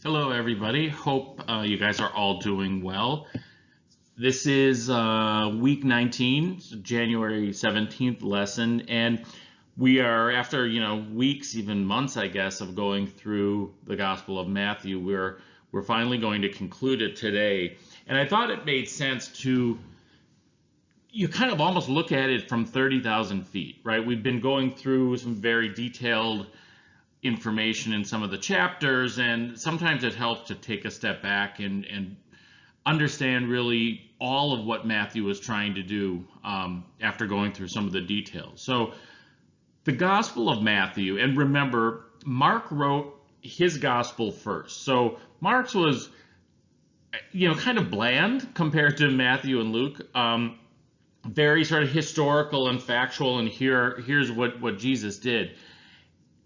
Hello, everybody. Hope you guys are all doing well. This is week 19, January 17th lesson, and we are after weeks, even months, I guess, of going through the Gospel of Matthew. We're finally going to conclude it today, and I thought it made sense to you kind of almost look at it from 30,000 feet, right? We've been going through some very detailed information in some of the chapters, and sometimes it helps to take a step back and understand really all of what Matthew was trying to do after going through some of the details. So, the Gospel of Matthew, and remember, Mark wrote his Gospel first. So, Mark's was, kind of bland compared to Matthew and Luke. Very sort of historical and factual, and here's what Jesus did.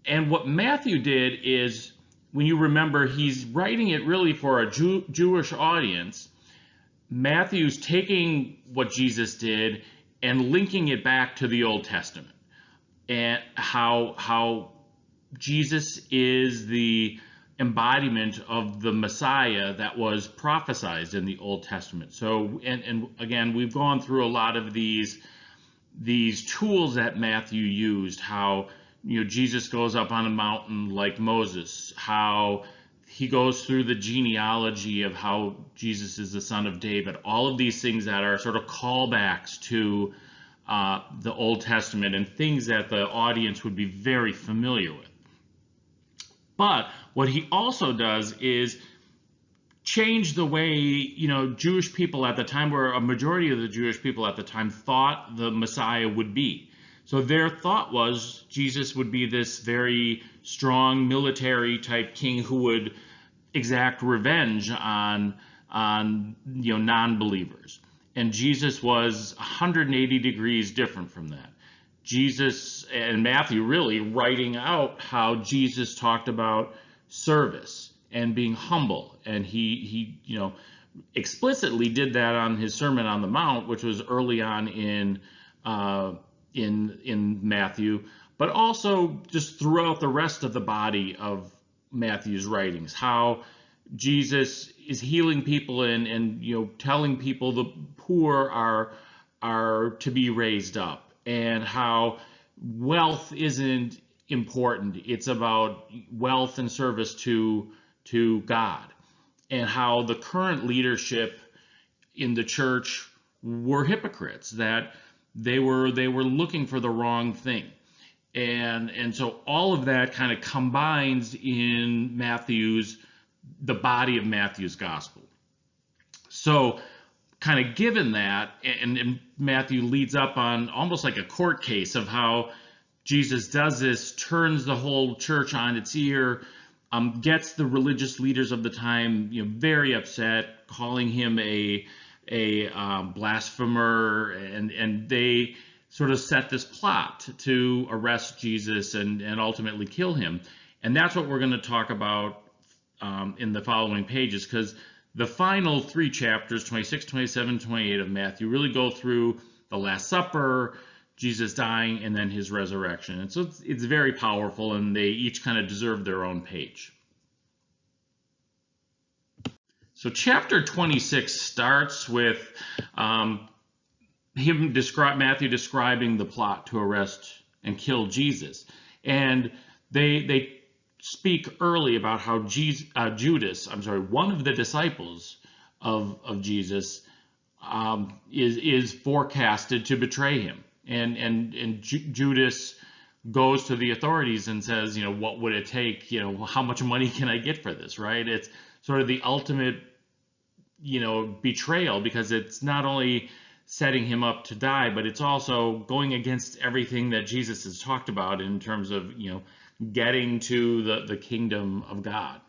And what Matthew did is, when you remember, he's writing it really for a Jewish audience. Matthew's taking what Jesus did and linking it back to the Old Testament, and how Jesus is the embodiment of the Messiah that was prophesied in the Old Testament. So, and again, we've gone through a lot of these tools that Matthew used. How Jesus goes up on a mountain like Moses, how he goes through the genealogy of how Jesus is the son of David, all of these things that are sort of callbacks to the Old Testament and things that the audience would be very familiar with. But what he also does is change the way Jewish people at the time, where a majority of the Jewish people at the time thought the Messiah would be. So their thought was Jesus would be this very strong military type king who would exact revenge on non-believers. And Jesus was 180 degrees different from that. Jesus and Matthew really writing out how Jesus talked about service and being humble, and he explicitly did that on his Sermon on the Mount, which was early on in Matthew, but also just throughout the rest of the body of Matthew's writings, how Jesus is healing people and telling people the poor are to be raised up, and how wealth isn't important. It's about wealth and service to God, and how the current leadership in the church were hypocrites, that they were looking for the wrong thing. And so all of that kind of combines in the body of Matthew's gospel. So kind of given that, and Matthew leads up on almost like a court case of how Jesus does this, turns the whole church on its ear, gets the religious leaders of the time very upset, calling him a blasphemer, and they sort of set this plot to arrest Jesus and ultimately kill him. And that's what we're going to talk about in the following pages, because the final three chapters, 26, 27, 28 of Matthew, really go through the Last Supper, Jesus dying, and then his resurrection. And so it's very powerful, and they each kind of deserve their own page. So chapter 26 starts with Matthew describing the plot to arrest and kill Jesus. And they speak early about how Judas, one of the disciples of Jesus, is forecasted to betray him. And Judas goes to the authorities and says, what would it take? How much money can I get for this, right? It's sort of the ultimate, betrayal, because it's not only setting him up to die, but it's also going against everything that Jesus has talked about in terms of, getting to the kingdom of God.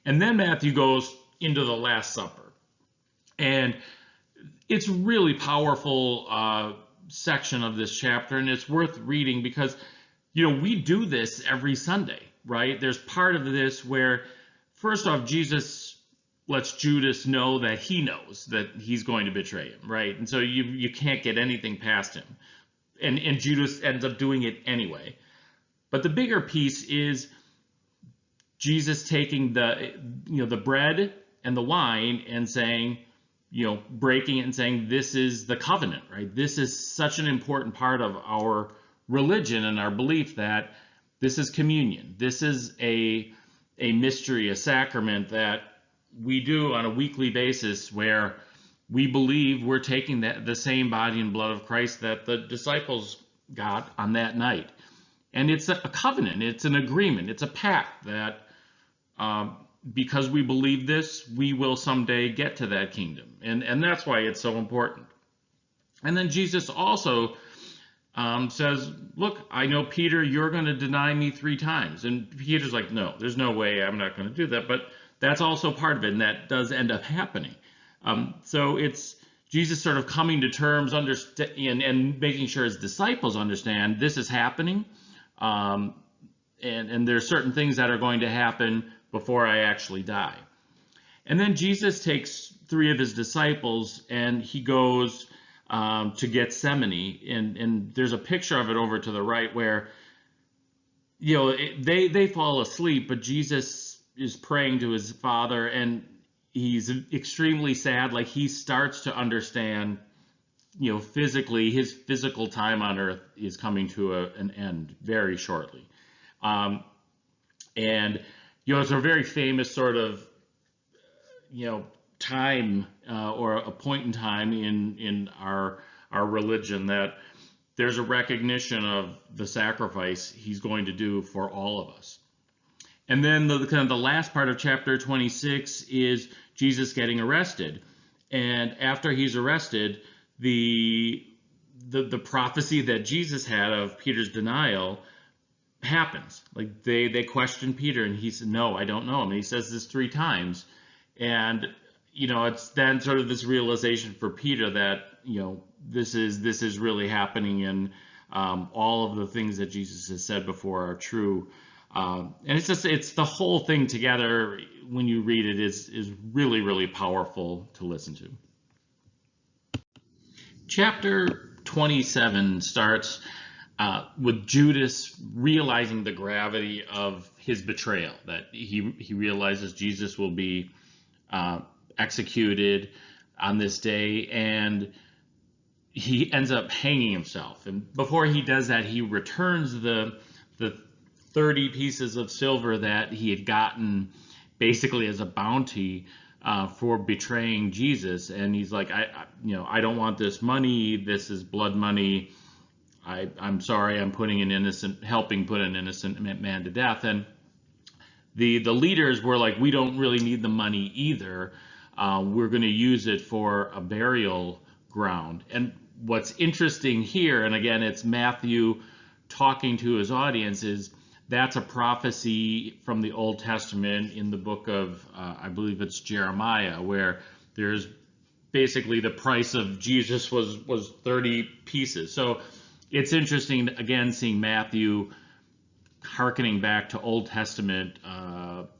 And then Matthew goes into the Last Supper. And it's really powerful section of this chapter, and it's worth reading because, we do this every Sunday, right? There's part of this where, first off, Jesus lets Judas know that he knows that he's going to betray him, right? And so you can't get anything past him. And Judas ends up doing it anyway. But the bigger piece is Jesus taking the bread and the wine and saying, breaking it and saying, this is the covenant, right? This is such an important part of our religion and our belief that this is communion. This is a mystery, a sacrament that we do on a weekly basis, where we believe we're taking the same body and blood of Christ that the disciples got on that night. And it's a covenant, it's an agreement, it's a pact that because we believe this, we will someday get to that kingdom. And that's why it's so important. And then Jesus also says, look, I know, Peter, you're going to deny me 3 times. And Peter's like, no, there's no way, I'm not going to do that. But that's also part of it, and that does end up happening. So it's Jesus sort of coming to terms and making sure his disciples understand this is happening. And there are certain things that are going to happen before I actually die. And then Jesus takes 3 of his disciples and he goes to Gethsemane, and there's a picture of it over to the right where they fall asleep, but Jesus is praying to his Father, and he's extremely sad. Like, he starts to understand, physically, his physical time on earth is coming to an end very shortly. And it's a very famous sort of time or a point in time in our religion, that there's a recognition of the sacrifice he's going to do for all of us. And then the last part of chapter 26 is Jesus getting arrested. And after he's arrested, the prophecy that Jesus had of Peter's denial happens. Like, they question Peter, and he said, no, I don't know him. And he says this 3 times. And it's then sort of this realization for Peter that this is really happening, and all of the things that Jesus has said before are true. And it's the whole thing together, when you read it, is really, really powerful to listen to. Chapter 27 starts with Judas realizing the gravity of his betrayal, that he realizes Jesus will be executed on this day, and he ends up hanging himself. And before he does that, he returns the 30 pieces of silver that he had gotten basically as a bounty for betraying Jesus. And he's like, I don't want this money. This is blood money. I'm sorry, I'm helping put an innocent man to death. And the leaders were like, we don't really need the money either. We're going to use it for a burial ground. And what's interesting here, and again, it's Matthew talking to his audience, is that's a prophecy from the Old Testament in the book of, I believe it's Jeremiah, where there's basically the price of Jesus was 30 pieces. So it's interesting, again, seeing Matthew hearkening back to Old Testament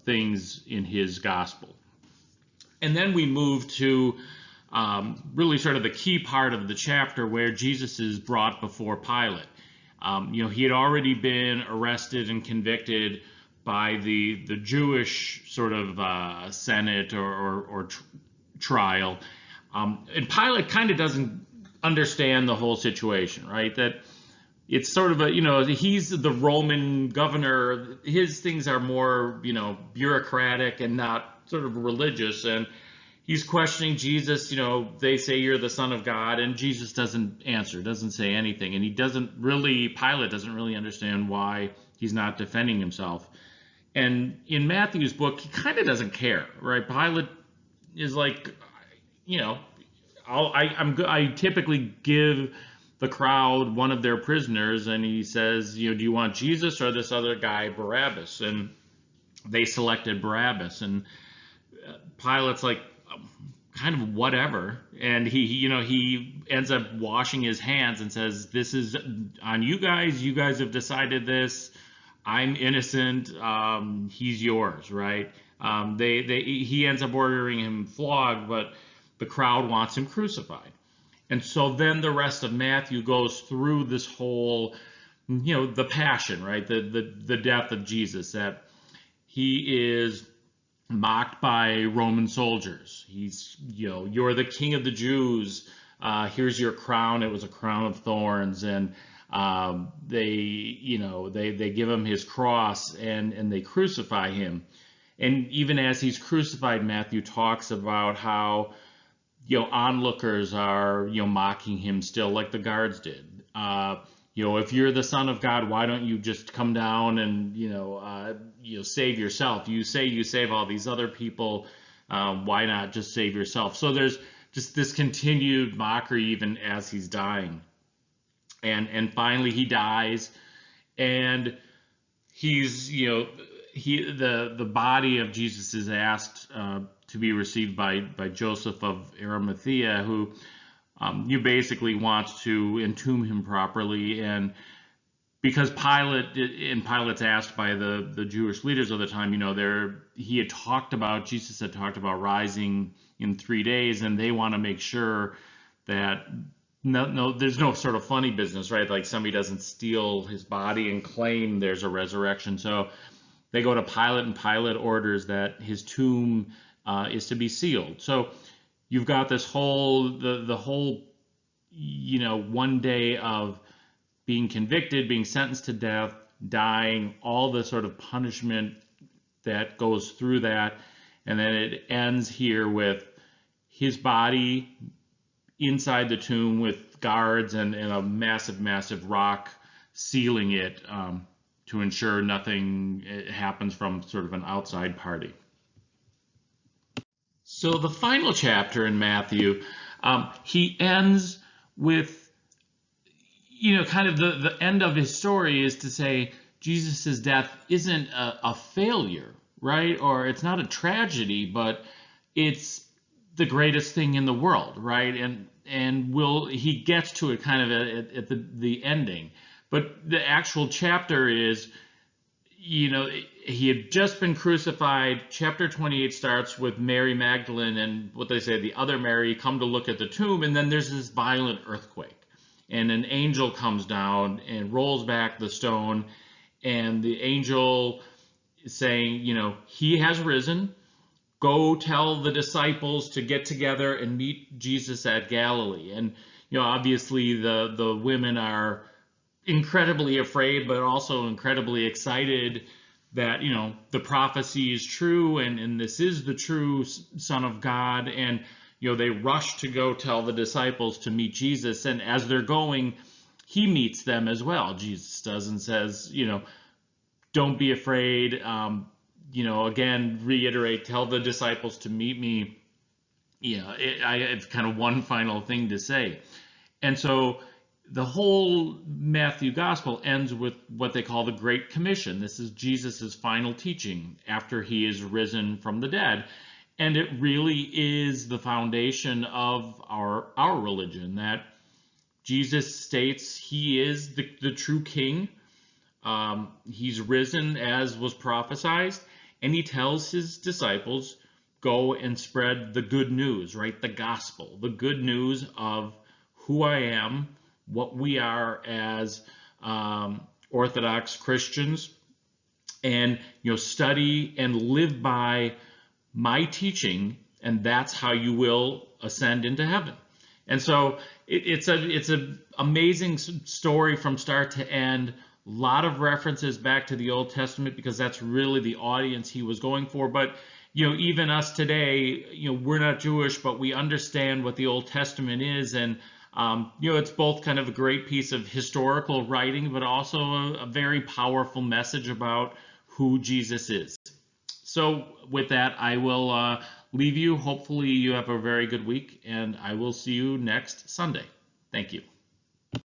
things in his gospel. And then we move to really sort of the key part of the chapter, where Jesus is brought before Pilate. He had already been arrested and convicted by the Jewish sort of Senate or trial. And Pilate kind of doesn't understand the whole situation, right? That it's sort of he's the Roman governor. His things are more, bureaucratic and not sort of religious. And he's questioning Jesus. They say you're the Son of God, and Jesus doesn't answer, doesn't say anything. And Pilate doesn't really understand why he's not defending himself. And in Matthew's book, he kind of doesn't care, right? Pilate is like, I typically give the crowd one of their prisoners, and he says, do you want Jesus or this other guy, Barabbas? And they selected Barabbas, and Pilate's like, kind of whatever. And he ends up washing his hands and says, this is on you guys. You guys have decided this. I'm innocent. He's yours, right? He ends up ordering him flogged, but the crowd wants him crucified. And so then the rest of Matthew goes through this whole, the passion, right? The death of Jesus, that he is mocked by Roman soldiers. He's, you're the king of the Jews. Here's your crown. It was a crown of thorns, and they give him his cross, and they crucify him. And even as he's crucified, Matthew talks about how onlookers are mocking him still, like the guards did. If you're the Son of God, why don't you just come down and save yourself? You say you save all these other people. Why not just save yourself? So there's just this continued mockery even as he's dying, and finally he dies, and he's the body of Jesus is asked to be received by Joseph of Arimathea, who you basically wants to entomb him properly. And because Pilate's asked by the Jewish leaders of the time, Jesus had talked about rising in 3 days, and they want to make sure that there's no sort of funny business, right? Like somebody doesn't steal his body and claim there's a resurrection. So they go to Pilate, and Pilate orders that his tomb is to be sealed. So you've got this the whole 1 day of being convicted, being sentenced to death, dying, all the sort of punishment that goes through that, and then it ends here with his body inside the tomb with guards and a massive rock sealing it, to ensure nothing happens from sort of an outside party. So the final chapter in Matthew, he ends with, kind of the end of his story is to say Jesus's death isn't a failure, right? Or it's not a tragedy, but it's the greatest thing in the world, right? And he gets to it kind of at the ending. But the actual chapter is, he had just been crucified. Chapter 28 starts with Mary Magdalene and what they say, the other Mary, come to look at the tomb. And then there's this violent earthquake. And an angel comes down and rolls back the stone. And the angel is saying, he has risen. Go tell the disciples to get together and meet Jesus at Galilee. And, obviously the women are incredibly afraid, but also incredibly excited that, the prophecy is true, and this is the true Son of God. And, they rush to go tell the disciples to meet Jesus. And as they're going, he meets them as well. Jesus does, and says, don't be afraid. Again, reiterate, tell the disciples to meet me. I have kind of one final thing to say. And so the whole Matthew gospel ends with what they call the Great Commission. This is Jesus's final teaching after he is risen from the dead. And it really is the foundation of our religion, that Jesus states he is the true king. He's risen as was prophesied, and he tells his disciples, go and spread the good news, right? The gospel, the good news of who I am, what we are as Orthodox Christians, and study and live by my teaching, and that's how you will ascend into heaven. And so it's an amazing story from start to end. A lot of references back to the Old Testament, because that's really the audience he was going for. But even us today, we're not Jewish, but we understand what the Old Testament is, and it's both kind of a great piece of historical writing, but also a very powerful message about who Jesus is. So with that, I will leave you. Hopefully you have a very good week, and I will see you next Sunday. Thank you.